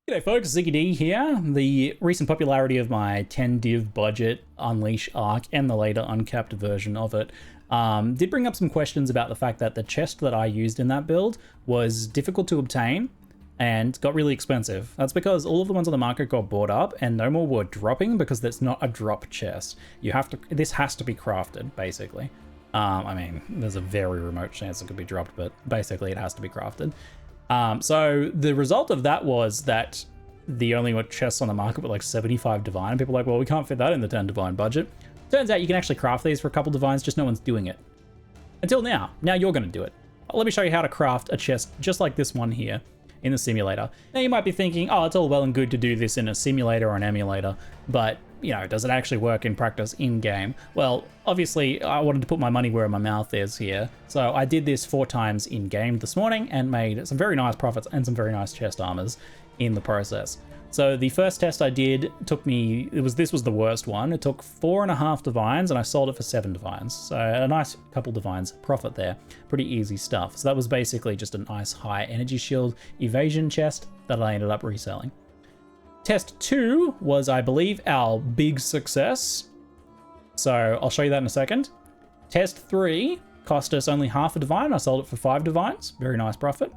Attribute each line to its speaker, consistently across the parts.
Speaker 1: G'day folks, Ziggy D here. The recent popularity of my 10 div budget Unleash Arc and the later uncapped version of it did bring up some questions about the fact that the chest that I used in that build was difficult to obtain and got really expensive. That's because all of the ones on the market got bought up and no more were dropping because that's not a drop chest. This has to be crafted, basically. I mean, there's a very remote chance it could be dropped, but basically it has to be crafted. So the result of that was that the only chests on the market were like 75 divine, and people were like, well, we can't fit that in the 10 divine budget. Turns out you can actually craft these for a couple divines, just no one's doing it. Until now. Now you're going to do it. Let me show you how to craft a chest just like this one here in the simulator. Now you might be thinking, oh, it's all well and good to do this in a simulator or an emulator, but you know, does it actually work in practice in game? Well, obviously I wanted to put my money where my mouth is here. So I did this 4 times in game this morning and made some very nice profits and some very nice chest armors in the process. So the first test I did took me, this was the worst one. It took 4.5 divines and I sold it for 7 divines. So a nice couple divines profit there. Pretty easy stuff. So that was basically just a nice high energy shield evasion chest that I ended up reselling. Test 2 was, I believe, our big success. So I'll show you that in a second. Test 3 cost us only half a divine. I sold it for 5 divines. Very nice profit.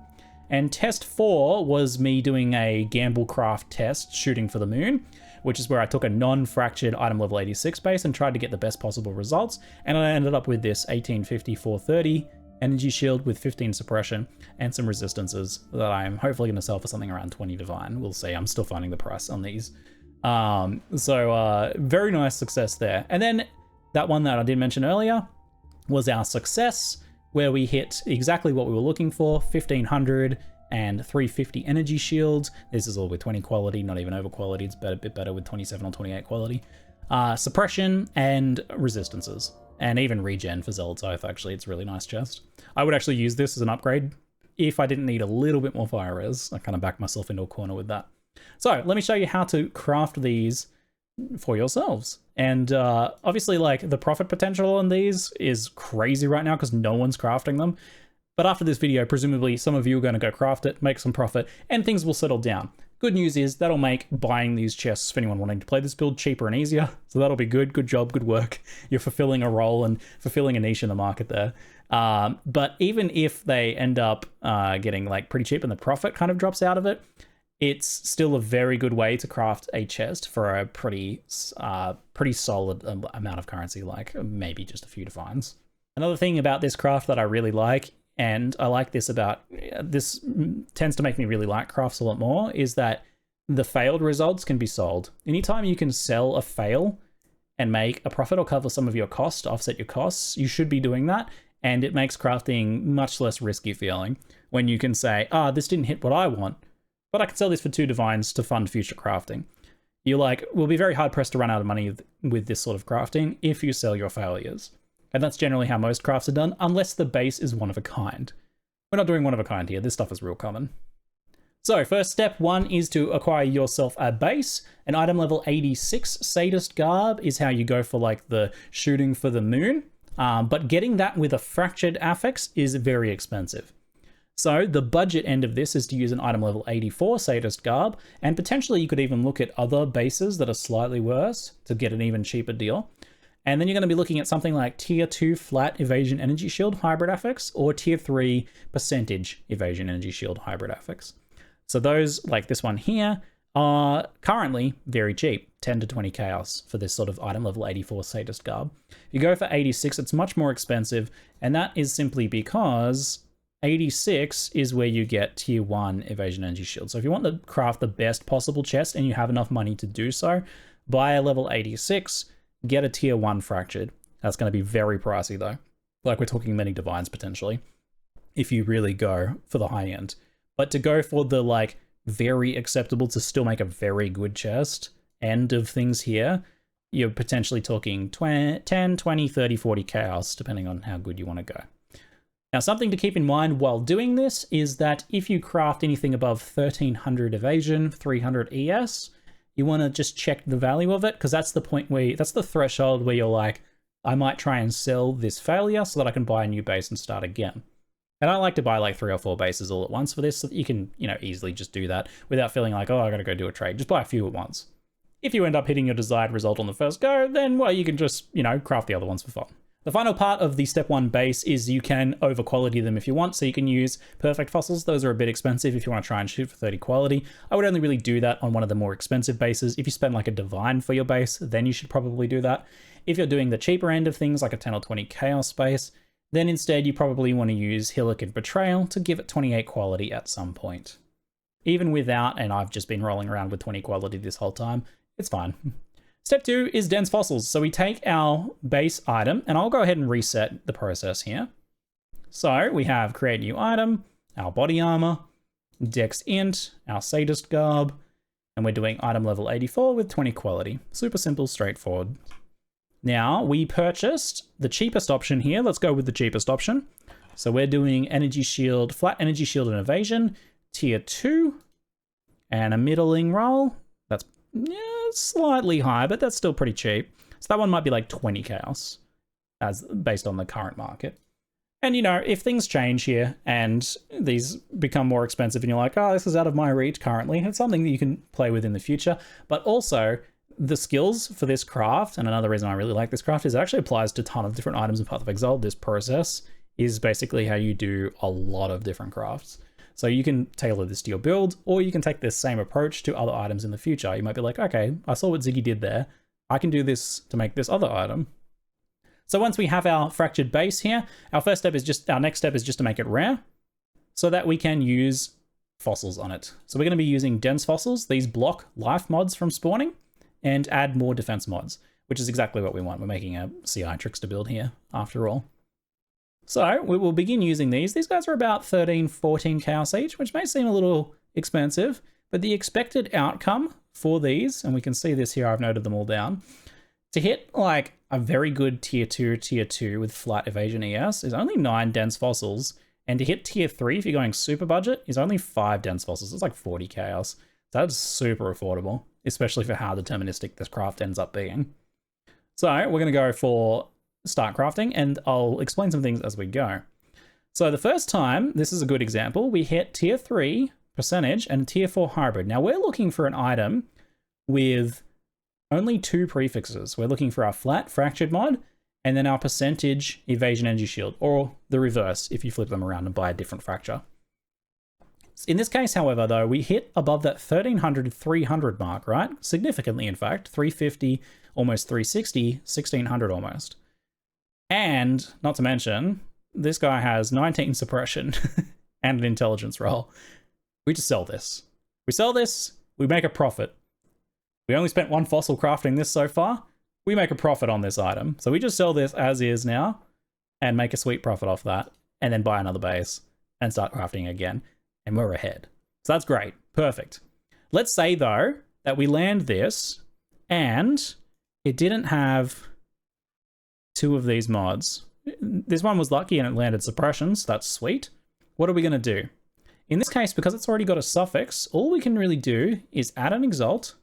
Speaker 1: And test 4 was me doing a gamble craft test, shooting for the moon, which is where I took a non-fractured item level 86 base and tried to get the best possible results. And I ended up with this 1850 430 energy shield with 15 suppression and some resistances that I'm hopefully going to sell for something around 20 divine. We'll see. I'm still finding the price on these. Very nice success there. And then that one that I did mention earlier was our success, where we hit exactly what we were looking for, 1500 and 350 energy shields. This is all with 20 quality, not even overquality. It's a bit better with 27 or 28 quality. Suppression and resistances. And even regen for Zealot's Oath, actually. It's a really nice chest. I would actually use this as an upgrade if I didn't need a little bit more fire res. I kind of backed myself into a corner with that. So let me show you how to craft these for yourselves. And obviously, like, the profit potential on these is crazy right now because no one's crafting them. But after this video, presumably some of you are going to go craft it, make some profit, and things will settle down. Good news is that'll make buying these chests for anyone wanting to play this build cheaper and easier. So that'll be good. Good job, good work. You're fulfilling a role and fulfilling a niche in the market there. But even if they end up getting like pretty cheap and the profit kind of drops out of it, it's still a very good way to craft a chest for a pretty solid amount of currency, like maybe just a few divines. Another thing about this craft that I really like, and I like this about, this tends to make me really like crafts a lot more, is that the failed results can be sold. Anytime you can sell a fail and make a profit or cover some of your costs, offset your costs, you should be doing that. And it makes crafting much less risky feeling when you can say, this didn't hit what I want, but I can sell this for 2 divines to fund future crafting. You will be very hard pressed to run out of money with this sort of crafting if you sell your failures. And that's generally how most crafts are done, unless the base is one of a kind. We're not doing one of a kind here. This stuff is real common. So first step 1 is to acquire yourself a base. An item level 86 Sadist Garb is how you go for like the shooting for the moon. But getting that with a fractured affix is very expensive. So the budget end of this is to use an item level 84 Sadist Garb, and potentially you could even look at other bases that are slightly worse to get an even cheaper deal. And then you're going to be looking at something like tier 2 flat evasion energy shield hybrid affix or tier 3 percentage evasion energy shield hybrid affix. So those, like this one here, are currently very cheap, 10 to 20 chaos for this sort of item level 84 Sadist Garb. If you go for 86, it's much more expensive, and that is simply because 86 is where you get tier 1 evasion energy shield. So if you want to craft the best possible chest and you have enough money to do so, buy a level 86, get a tier 1 fractured. That's going to be very pricey though. Like we're talking many divines potentially, if you really go for the high end. But to go for the like very acceptable to still make a very good chest end of things here, you're potentially talking 10, 20, 30, 40 chaos, depending on how good you want to go. Now, something to keep in mind while doing this is that if you craft anything above 1300 evasion, 300 ES, you want to just check the value of it, because that's the point where, that's the threshold where you're like, I might try and sell this failure so that I can buy a new base and start again. And I like to buy like 3 or 4 bases all at once for this, so that you can, you know, easily just do that without feeling like, oh, I gotta go do a trade. Just buy a few at once. If you end up hitting your desired result on the first go, then, well, you can just, you know, craft the other ones for fun. The final part of the step 1 base is you can overquality them if you want, so you can use perfect fossils. Those are a bit expensive if you want to try and shoot for 30 quality. I would only really do that on one of the more expensive bases. If you spend like a divine for your base, then you should probably do that. If you're doing the cheaper end of things, like a 10 or 20 chaos base, then instead you probably want to use Hillock and Betrayal to give it 28 quality at some point. Even without, and I've just been rolling around with 20 quality this whole time, it's fine. Step 2 is dense fossils. So we take our base item, and I'll go ahead and reset the process here. So we have create new item, our body armor, dex int, our Sadist Garb, and we're doing item level 84 with 20 quality. Super simple, straightforward. Now we purchased the cheapest option here. Let's go with the cheapest option. So we're doing energy shield, flat energy shield and evasion, tier 2, and a middling roll. That's slightly high, but that's still pretty cheap. So that one might be like 20 chaos, as based on the current market. And you know, if things change here and these become more expensive and you're like, oh, this is out of my reach currently, it's something that you can play with in the future. But also the skills for this craft, and another reason I really like this craft, is it actually applies to a ton of different items in Path of Exile. This process is basically how you do a lot of different crafts. So you can tailor this to your build, or you can take this same approach to other items in the future. You might be like, okay, I saw what Ziggy did there. I can do this to make this other item. So once we have our fractured base here, our next step is just to make it rare so that we can use fossils on it. So we're going to be using dense fossils. These block life mods from spawning and add more defense mods, which is exactly what we want. We're making a CI Trickster build here after all. So we will begin using these. These guys are about 13, 14 chaos each, which may seem a little expensive, but the expected outcome for these, and we can see this here, I've noted them all down, to hit like a very good tier 2 with flat evasion ES is only 9 dense fossils, and to hit tier 3 if you're going super budget is only 5 dense fossils. It's like 40 chaos. So that's super affordable, especially for how deterministic this craft ends up being. So we're going to go for start crafting, and I'll explain some things as we go. So the first time, this is a good example, we hit tier 3 percentage and tier 4 hybrid. Now we're looking for an item with only 2 prefixes. We're looking for our flat fractured mod and then our percentage evasion energy shield, or the reverse if you flip them around and buy a different fracture. In this case, however, though, we hit above that 1300, 300 mark, right? Significantly, in fact, 350, almost 360, 1600 almost. And, not to mention, this guy has 19 suppression and an intelligence roll. We just sell this. We sell this, we make a profit. We only spent 1 fossil crafting this so far. We make a profit on this item. So we just sell this as is now and make a sweet profit off that, and then buy another base and start crafting again. And we're ahead. So that's great. Perfect. Let's say, though, that we land this and it didn't have 2 of these mods. This one was lucky and it landed suppressions. That's sweet. What are we going to do? In this case, because it's already got a suffix, all we can really do is add an exalt.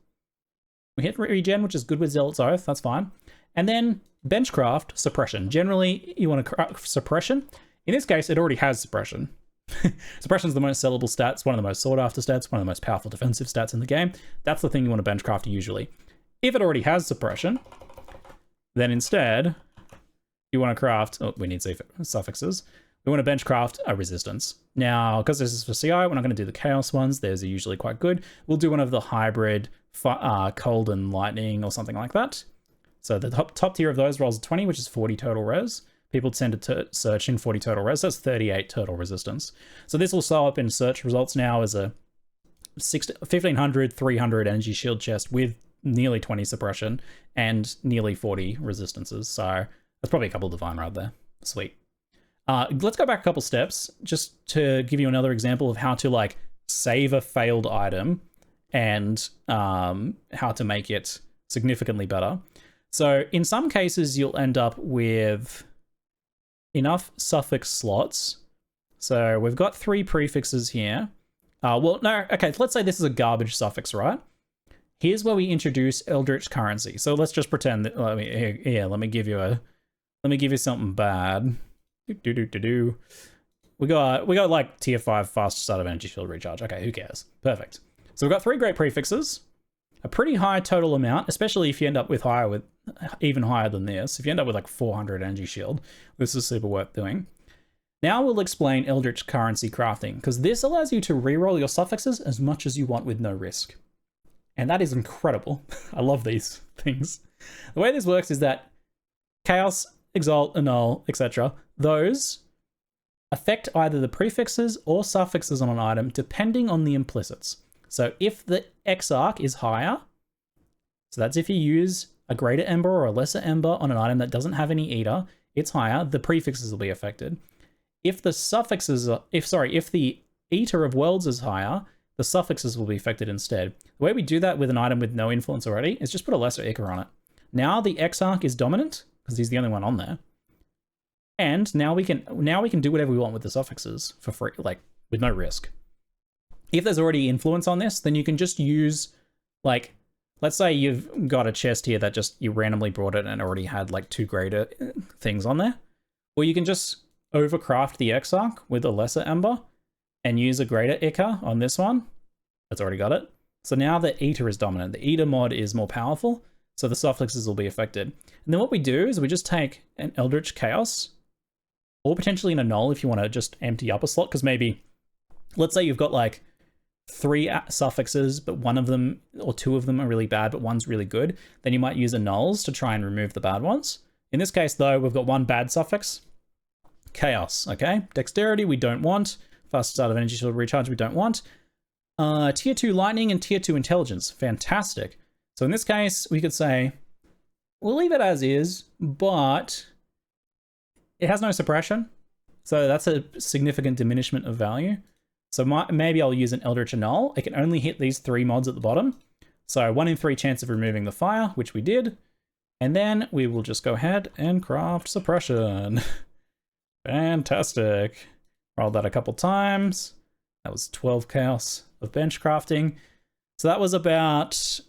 Speaker 1: We hit regen, which is good with Zealot's Oath. That's fine. And then benchcraft suppression. Generally, you want to craft suppression. In this case, it already has suppression. Suppression is the most sellable stats, one of the most sought after stats, one of the most powerful defensive stats in the game. That's the thing you want to benchcraft usually. If it already has suppression, then instead you want to craft, oh, we need suffixes. We want to benchcraft a resistance. Now, because this is for CI, we're not going to do the chaos ones. Those are usually quite good. We'll do one of the hybrid cold and lightning or something like that. So the top tier of those rolls a 20, which is 40 total res. People tend to search in 40 total res. That's 38 total resistance. So this will show up in search results now as a 1500, 300 energy shield chest with nearly 20 suppression and nearly 40 resistances. So that's probably a couple of divine right there. Sweet. Let's go back a couple steps just to give you another example of how to like save a failed item and how to make it significantly better. So in some cases, you'll end up with enough suffix slots. So we've got 3 prefixes here. Well, no, okay, let's say this is a garbage suffix, right? Here's where we introduce Eldritch currency. So let's just pretend that, let me give you something bad. we got like tier 5 fast start of energy shield recharge. Okay, who cares? Perfect. So we've got 3 great prefixes, a pretty high total amount, especially if you end up with even higher than this. If you end up with like 400 energy shield, this is super worth doing. Now we'll explain Eldritch currency crafting, because this allows you to reroll your suffixes as much as you want with no risk. And that is incredible. I love these things. The way this works is that Chaos, Exalt, Annul, etc., those affect either the prefixes or suffixes on an item depending on the implicits. So if the Exarch is higher, so that's if you use a greater ember or a lesser ember on an item that doesn't have any eater, it's higher, the prefixes will be affected. If the suffixes are, if the eater of worlds is higher, the suffixes will be affected instead. The way we do that with an item with no influence already is just put a lesser ichor on it. Now the Exarch is dominant because he's the only one on there. And now we can do whatever we want with the suffixes for free, like with no risk. If there's already influence on this, then you can just use, like, let's say you've got a chest here that just you randomly brought it and already had like 2 greater things on there. Or you can just overcraft the Exarch with a lesser ember and use a greater ichor on this one. That's already got it. So now the eater is dominant. The eater mod is more powerful, so the suffixes will be affected. And then what we do is we just take an Eldritch Chaos, or potentially an Annul if you want to just empty up a slot, because maybe, let's say you've got like 3 suffixes, but one of them or 2 of them are really bad, but one's really good. Then you might use Annuls to try and remove the bad ones. In this case, though, we've got 1 bad suffix, Chaos, okay? Dexterity, we don't want. Fast start of energy shield recharge, we don't want. Tier 2 lightning and tier 2 intelligence, fantastic. So in this case, we could say, we'll leave it as is, but it has no suppression. So that's a significant diminishment of value. So maybe I'll use an Eldritch Annul. It can only hit these 3 mods at the bottom. So 1 in 3 chance of removing the fire, which we did. And then we will just go ahead and craft suppression. Fantastic. Rolled that a couple times. That was 12 chaos of bench crafting. So that was about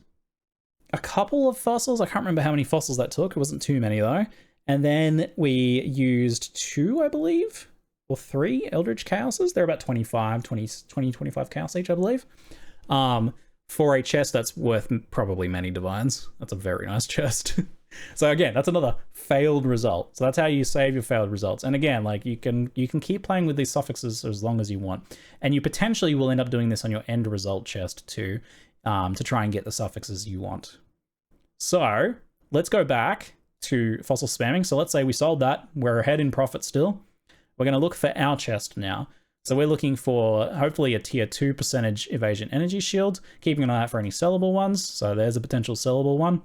Speaker 1: a couple of fossils. I can't remember how many fossils that took. It wasn't too many though. And then we used 2, I believe, or 3 Eldritch Chaoses. They're about 20, 25 chaos each, I believe. For a chest that's worth probably many divines. That's a very nice chest. So again, that's another failed result. So that's how you save your failed results. And again, like you can keep playing with these suffixes as long as you want. And you potentially will end up doing this on your end result chest too, to try and get the suffixes you want. So let's go back to fossil spamming. So let's say we sold that. We're ahead in profit still. We're going to look for our chest now. So we're looking for hopefully a tier 2 percentage evasion energy shield, keeping an eye out for any sellable ones. So there's a potential sellable one.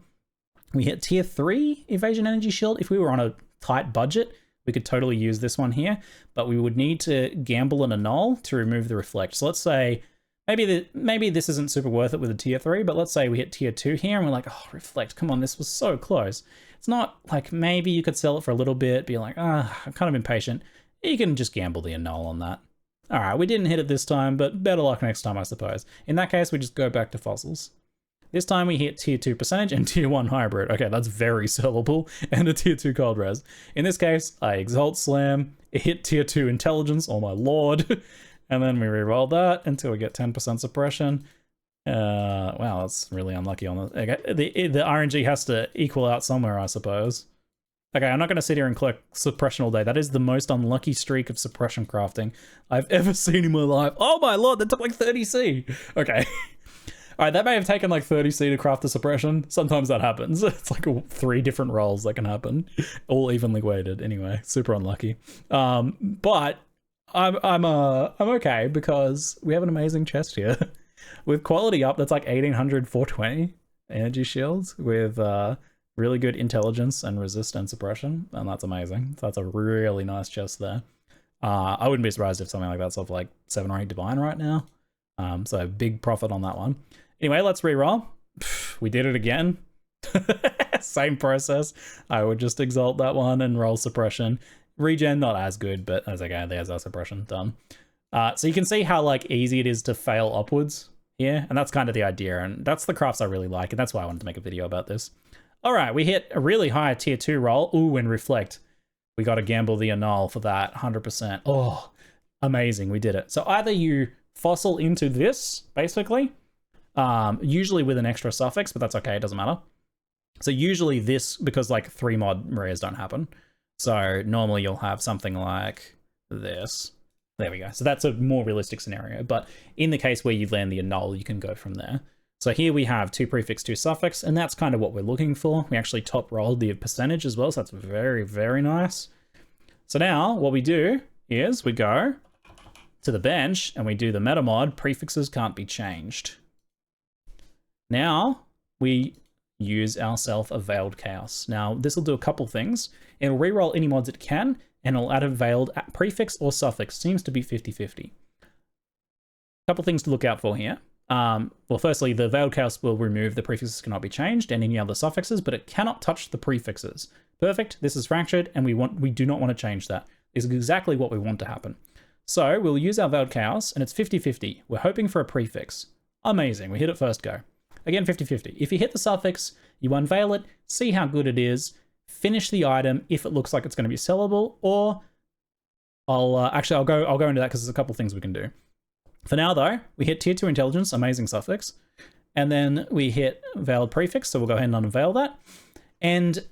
Speaker 1: We hit tier 3 evasion energy shield. If we were on a tight budget, we could totally use this one here, but we would need to gamble an Annul to remove the reflect. So let's say maybe this isn't super worth it with a tier 3, but let's say we hit tier 2 here and we're like, oh, reflect, come on, this was so close. It's not like maybe you could sell it for a little bit, be like, I'm kind of impatient. You can just gamble the Annul on that. All right, we didn't hit it this time, but better luck next time, I suppose. In that case, we just go back to fossils. This time we hit tier 2 percentage and tier 1 hybrid. Okay, that's very sellable, and a tier 2 cold res. In this case, I exalt slam, it hit tier 2 intelligence, oh my lord. And then we reroll that until we get 10% suppression. Wow, that's really unlucky on the... Okay, the RNG has to equal out somewhere, I suppose. Okay, I'm not going to sit here and collect suppression all day. That is the most unlucky streak of suppression crafting I've ever seen in my life. Oh my lord, that took like 30C. Okay. All right, that may have taken like 30C to craft the suppression. Sometimes that happens. It's like 3 different rolls that can happen, all evenly weighted. Anyway, super unlucky. But I'm okay because we have an amazing chest here with quality up. That's like 1800, 420 energy shields with really good intelligence and resist and suppression, and that's amazing. So that's a really nice chest there. I wouldn't be surprised if something like that's off like 7 or 8 divine right now. So big profit on that one. Anyway, let's reroll. We did it again. Same process. I would just exalt that one and roll suppression. Regen, not as good, but that's okay. There's our suppression done. So you can see how like easy it is to fail upwards here. And that's kind of the idea. And that's the crafts I really like. And that's why I wanted to make a video about this. All right, we hit a really high tier 2 roll. Ooh, and reflect. We got to gamble the Annul for that, 100%. Oh, Amazing, we did it. So either you fossil into this, basically, usually with an extra suffix, but that's okay, it doesn't matter. So usually this, because like 3 mod rares don't happen. So normally you'll have something like this. There we go. So that's a more realistic scenario. But in the case where you land the Annul, you can go from there. So here we have 2 prefix, 2 suffix, and that's kind of what we're looking for. We actually top rolled the percentage as well, so that's very, very nice. So now what we do is we go to the bench and we do the meta mod, prefixes can't be changed. Now we use our self-veiled chaos. Now this will do a couple things. It'll reroll any mods it can, and it'll add a veiled prefix or suffix. Seems to be 50-50. Couple things to look out for here. Well, firstly, the veiled chaos will remove the prefixes cannot be changed and any other suffixes, but it cannot touch the prefixes. Perfect. This is fractured, and we do not want to change that. This is exactly what we want to happen. So we'll use our veiled chaos, and it's 50-50. We're hoping for a prefix. Amazing. We hit it first go. Again, 50-50. If you hit the suffix, you unveil it, see how good it is, finish the item if it looks like it's going to be sellable, or I'll go into that because there's a couple things we can do. For now though, we hit tier 2 intelligence, amazing suffix, and then we hit veiled prefix, so we'll go ahead and unveil that. And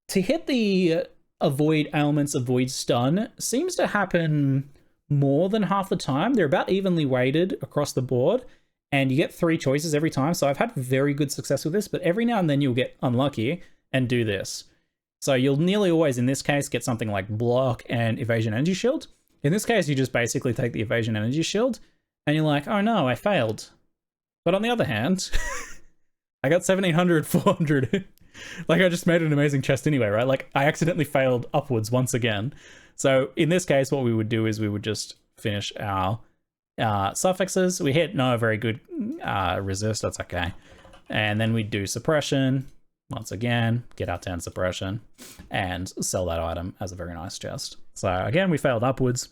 Speaker 1: to hit the avoid ailments, avoid stun seems to happen more than half the time. They're about evenly weighted across the board, and you get 3 choices every time. So I've had very good success with this, but every now and then you'll get unlucky and do this. So you'll nearly always, in this case, get something like block and evasion energy shield. In this case, you just basically take the evasion energy shield and you're like, oh no, I failed. But on the other hand, I got 1700, 400. Like I just made an amazing chest anyway, right? Like I accidentally failed upwards once again. So in this case, what we would do is we would just finish our suffixes. We hit no, very good resist, that's okay. And then we do suppression. Once again, get our 10 suppression and sell that item as a very nice chest. So again, we failed upwards.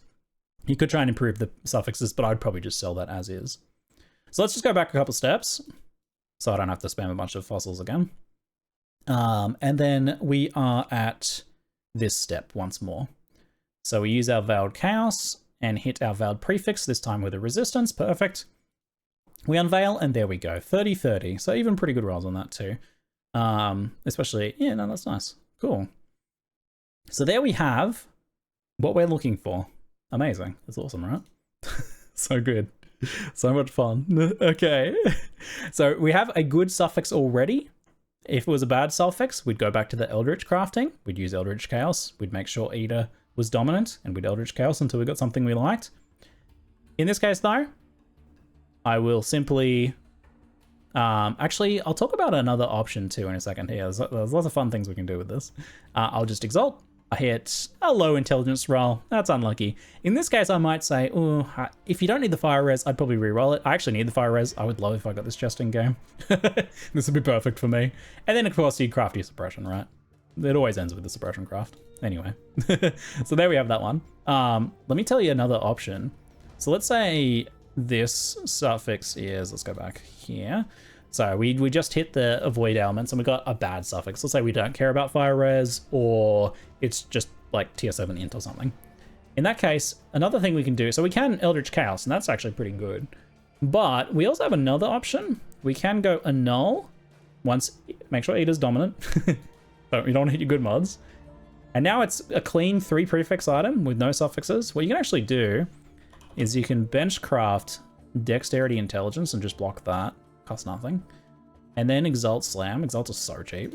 Speaker 1: You could try and improve the suffixes, but I'd probably just sell that as is. So let's just go back a couple steps so I don't have to spam a bunch of fossils again. And then we are at this step once more. So we use our veiled chaos and hit our veiled prefix, this time with a resistance, perfect. We unveil and there we go, 30-30. So even pretty good rolls on that too. Especially, yeah, no, that's nice. Cool. So there we have what we're looking for. Amazing. That's awesome, right? So good. So much fun. Okay. So we have a good suffix already. If it was a bad suffix, we'd go back to the Eldritch crafting. We'd use Eldritch Chaos. We'd make sure Eater was dominant and we'd Eldritch Chaos until we got something we liked. In this case though, I will simply... actually, I'll talk about another option too in a second here. There's lots of fun things we can do with this. I'll just exalt. I hit a low intelligence roll. That's unlucky. In this case, I might say, oh, if you don't need the fire res, I'd probably re-roll it. I actually need the fire res. I would love if I got this chest in game. This would be perfect for me. And then, of course, you craft your suppression, right? It always ends with the suppression craft. Anyway. So there we have that one. Let me tell you another option. So let's say this suffix is, let's go back here. So we just hit the avoid ailments and we got a bad suffix. Let's say we don't care about fire res or it's just like tier 7 int or something. In that case, another thing we can do, so we can Eldritch Chaos and that's actually pretty good. But we also have another option. We can go Annul once, make sure Eater's dominant. So you don't hit your good mods. And now it's a clean 3 prefix item with no suffixes. What you can actually do is you can bench craft Dexterity Intelligence and just block that. Costs nothing. And then Exalt Slam. Exalt is so cheap.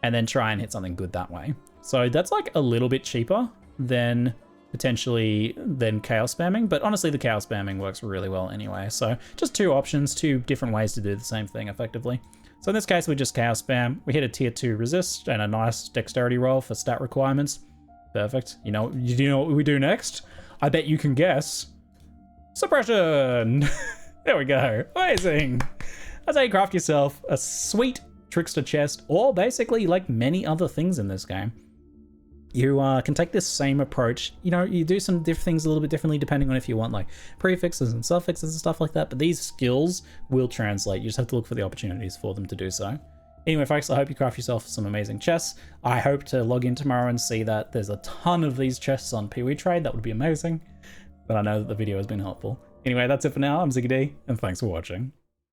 Speaker 1: And then try and hit something good that way. So that's like a little bit cheaper than potentially than chaos spamming. But honestly, the chaos spamming works really well anyway. So just 2 options, 2 different ways to do the same thing effectively. So in this case, we just chaos spam. We hit a tier 2 resist and a nice dexterity roll for stat requirements. Perfect. You know what we do next? I bet you can guess. Suppression! There we go. Amazing. That's how you craft yourself a sweet trickster chest, or basically like many other things in this game. You can take this same approach. You know, you do some different things a little bit differently depending on if you want like prefixes and suffixes and stuff like that, but these skills will translate. You just have to look for the opportunities for them to do so. Anyway, folks, I hope you craft yourself some amazing chests. I hope to log in tomorrow and see that there's a ton of these chests on Pee-wee Trade. That would be amazing. but I know that the video has been helpful. Anyway, that's it for now. I'm Ziggy D, and thanks for watching.